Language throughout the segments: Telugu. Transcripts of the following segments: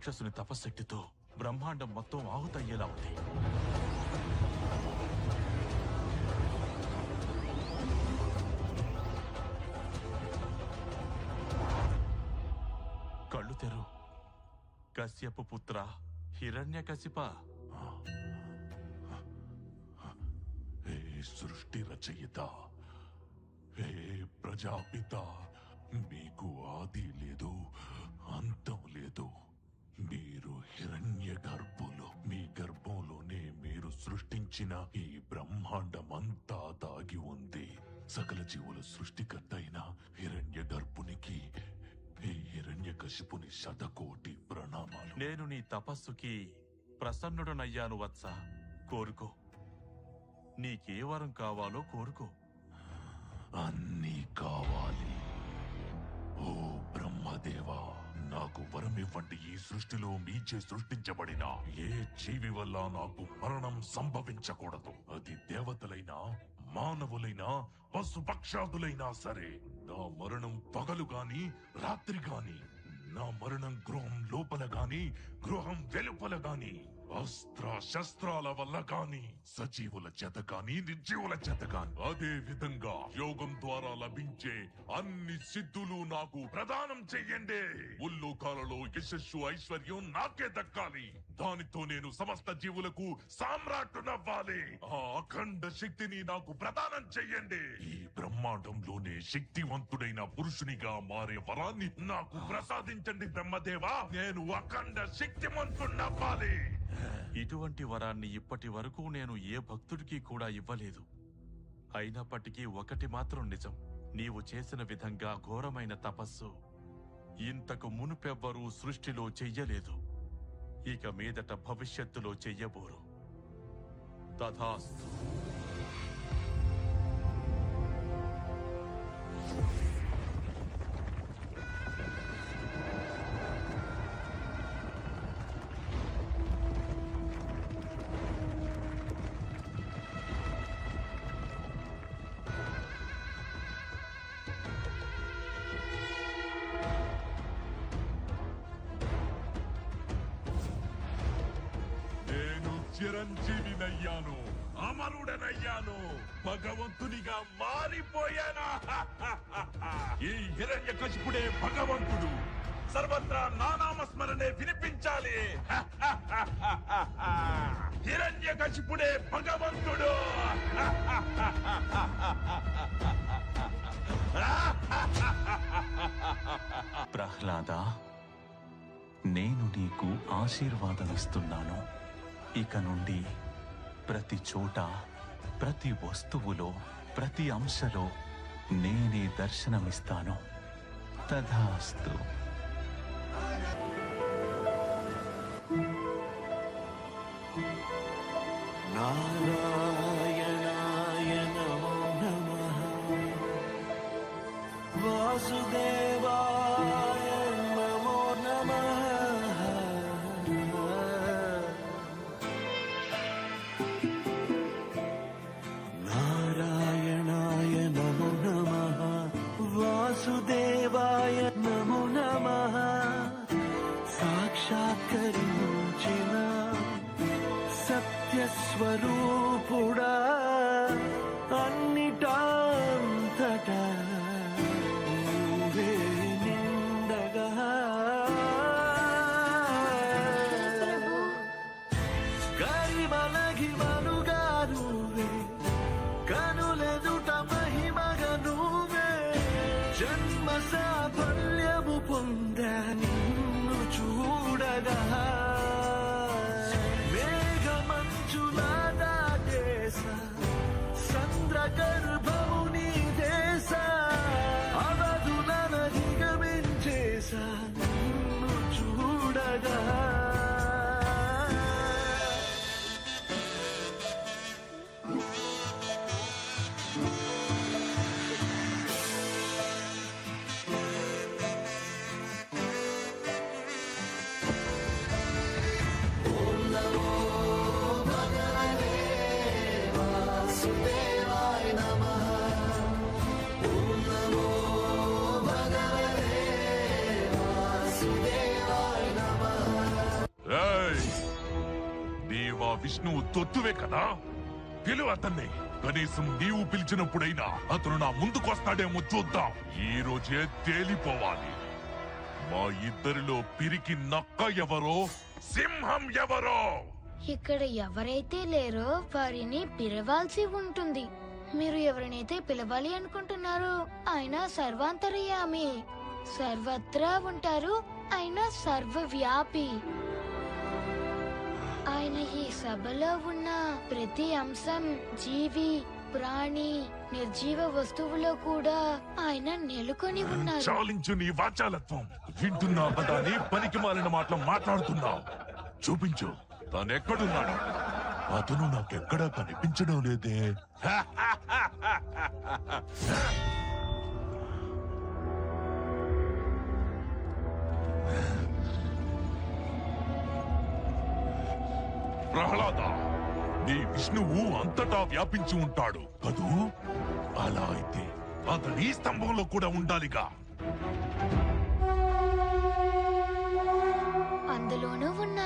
రాక్షసుని తపశక్తితో బ్రహ్మాండం మొత్తం ఆహుతయ్యేలా ఉంది. కళ్ళు తెరు కశ్యపు పుత్ర హిరణ్యకశిప. హే సృష్టి రచయిత, హే ప్రజాపిత, మీకు ఆది లేదు, అంతం లేదు. మీరు హిరణ్య గర్భులు. మీ గర్భంలోనే మీరు సృష్టించిన ఈ బ్రహ్మాండమంతా దాగి ఉంది. సకల జీవుల సృష్టికర్త అయిన హిరణ్య గర్భునికి, ఈ హిరణ్యకశిపుని శతకోటి ప్రణామాలు. నేను నీ తపస్సుకి ప్రసన్నుడనయ్యాను వత్స. కోరుకో, నీకే వరం కావాలో కోరుకో. అన్నీ కావాలి. ఓ బ్రహ్మదేవా, నాకు వరమివ్వండి. ఈ సృష్టిలో మీచే సృష్టించబడిన ఏ జీవి వల్ల నాకు మరణం సంభవించకూడదు. అది దేవతలైనా, మానవులైనా, పశుపక్షాదులైనా సరే. నా మరణం పగలు గాని రాత్రి గాని, నా మరణం గృహం లోపల గాని గృహం వెలుపల గాని, అస్త్ర శస్త్రాల వల్ల కాని, సజీవుల చేత కాని నిర్జీవుల చేత కాని, అదే విధంగా యోగం ద్వారా లభించే అన్ని సిద్ధులు నాకు ప్రదానం చెయ్యండి. ఉల్లోకాలలో యశస్సు ఐశ్వర్యం నాకే దక్కాలి. దానితో నేను సమస్త జీవులకు సామ్రాట్టునవ్వాలి. ఆ అఖండ శక్తిని నాకు ప్రదానం చెయ్యండి. ఈ బ్రహ్మాండంలోనే శక్తివంతుడైన పురుషునిగా మారే వరాన్ని నాకు ప్రసాదించండి బ్రహ్మదేవా. నేను అఖండ శక్తివంతుడవ్వాలి. ఇటువంటి వరాన్ని ఇప్పటి వరకు నేను ఏ భక్తుడికి కూడా ఇవ్వలేదు. అయినప్పటికీ ఒకటి మాత్రం నిజం, నీవు చేసిన విధంగా ఘోరమైన తపస్సు ఇంతకు మునుపెవ్వరూ సృష్టిలో చెయ్యలేదు. ఇక మీదట భవిష్యత్తులో చెయ్యబోరు. తథాస్తు. చిరంజీవినయ్యాను, అమరుడనయ్యాను, భగవంతునిగా మారిపోయాను. ఈ హిరణ్యకశిపుడే భగవంతుడు. సర్వత్రా నానామస్మరణే వినిపించాలి. హిరణ్యకశిపుడే భగవంతుడు. ప్రహ్లాద, నేను నీకు ఆశీర్వాదమిస్తున్నాను. ఇక నుండి ప్రతి చోట, ప్రతి వస్తువులో, ప్రతి అంశలో నేనే దర్శనమిస్తాను. తథాస్తు. నారాయణాయ నమో నమః. వాసుదేవాయ నమో నమః. నారాయణాయ నమో నమః. వాసుదేవాయ నమో నమః. సాక్షాత్కరించిన సత్యస్వరూపుడా, అన్నిటా అంతటా నీవే విష్ణువు తొత్తువే కదా, పిలువు అతన్ని. కనీసం నీవు పిలిచినప్పుడైనా అతను నా ముందుకొస్తాడేమో చూద్దాం. ఈ రోజే తేలిపోవాలి మా ఇద్దరిలో పిరికి నక్క ఎవరో, సింహం ఎవరో. ఇక్కడ ఎవరైతే లేరో వారిని పిలవాల్సి ఉంటుంది. మీరు ఎవరినైతే పిలవాలి అనుకుంటున్నారో ఆయన సర్వాంతర్యామి, సర్వత్రా ఉంటారు. ఆయన సర్వవ్యాపి. ఆయన ఈ సభలో ఉన్న ప్రతి అంశం, జీవి, ప్రాణి, నిర్జీవ వస్తువులో కూడా ఆయన నెలకొని ఉన్నారు. చాలించు నీ వాచాలత్వం. వింటున్నా పదాన్ని పనికి మాలిన మాటలు మాట్లాడుతున్నావు. చూపించు, తానెక్కడున్నాడు? అతను నాకెక్కడా కనిపించడం లేదే. ప్రహ్లాద, నీ విష్ణువు అంతటా వ్యాపించి ఉంటాడు కదూ? అలా అయితే అతడు ఈ స్తంభంలో కూడా ఉండాలిగా. అందులోనూ ఉన్న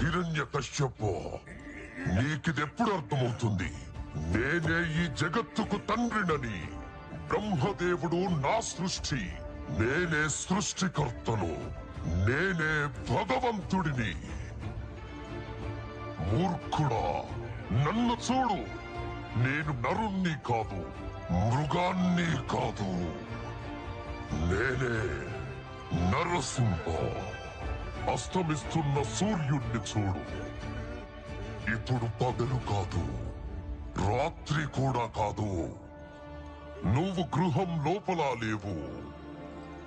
హిరణ్యకశ్యపో, నీకిదెప్పుడు అర్థమవుతుంది? నేనే ఈ జగత్తుకు తండ్రినని. బ్రహ్మదేవుడు నా సృష్టి, నేనే సృష్టికర్తను, నేనే భగవంతుడిని. మూర్ఖుడా, నన్ను చూడు. నేను నరుణ్ణి కాదు, మృగాన్ని కాదు. నేనే నరసింహ. అస్తమిస్తున్న సూర్యుణ్ణి చూడు. ఇప్పుడు పగలు కాదు, రాత్రి కూడా కాదు. నువ్వు గృహం లోపల లేవు,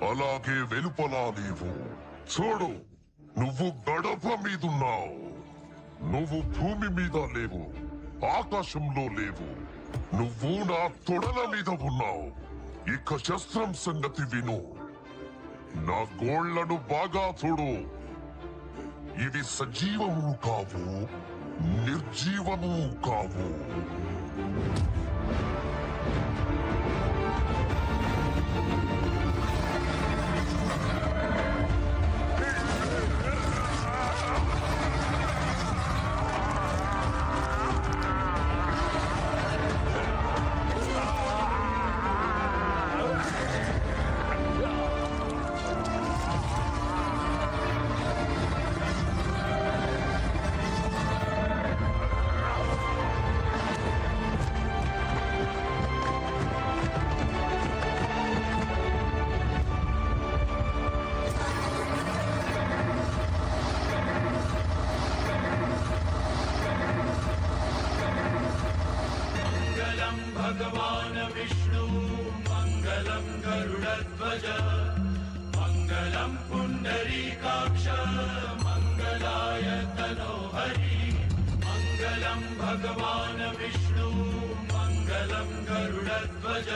అలాగే వెలుపలా లేవు. చూడు, నువ్వు గడప మీదున్నావు. నువ్వు భూమి మీద లేవు, ఆకాశంలో లేవు. నువ్వు నా తొడల మీద ఉన్నావు. ఇక శస్త్రం సంగతి విను. నా గోళ్లను బాగా చూడు. ఇవి సజీవము కావు, నిర్జీవము కావు. भगवान विष्णु मंगलम गरुड़ध्वज मंगलम पुंडरीकाक्ष मंगलाय तनोहरि मंगलम भगवान विष्णु मंगलम गरुड़ध्वज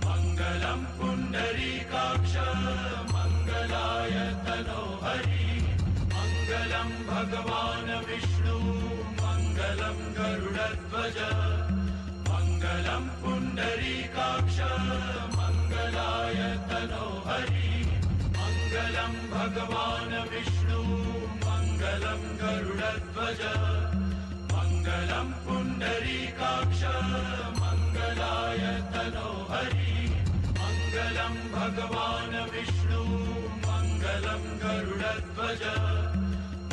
मंगलम पुंडरीकाक्ष मंगलाय तनोहरि मंगलम भगवान विष्णु मंगलम गरुड़ध्वज मंगलम पुंडरीकाक्ष मंगलाय तनोहरि मंगलम भगवान विष्णु मंगलम गरुड़ध्वज मंगलम पुंडरीकाक्ष मंगलाय तनोहरि मंगलम भगवान विष्णु मंगलम गरुड़ध्वज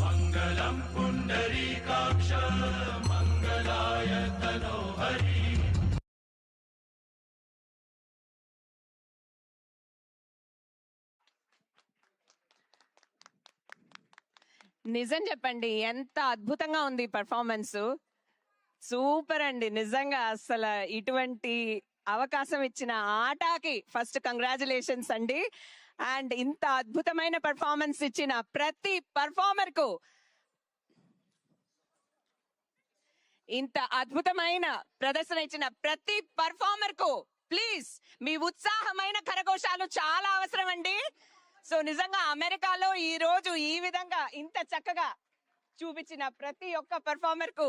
मंगलम पुंडरीकाक्ष मंगलाय तनोहरि. నిజం చెప్పండి, ఎంత అద్భుతంగా ఉంది పర్ఫార్మెన్స్. సూపర్ అండి, నిజంగా. అసలు ఇటువంటి అవకాశం ఇచ్చిన ఆటకి ఫస్ట్ కంగ్రాచులేషన్స్ అండి. అండ్ ఇంత అద్భుతమైన పర్ఫార్మెన్స్ ఇచ్చిన ప్రతి పర్ఫార్మర్ కు ఇంత అద్భుతమైన ప్రదర్శన ఇచ్చిన ప్రతి పర్ఫార్మర్ కు ప్లీజ్ మీ ఉత్సాహమైన కరఘోషాలు చాలా అవసరం అండి. సో నిజంగా అమెరికాలో ఈ రోజు ఈ విధంగా ఇంత చక్కగా చూపించిన ప్రతి ఒక్క పర్ఫార్మర్ కు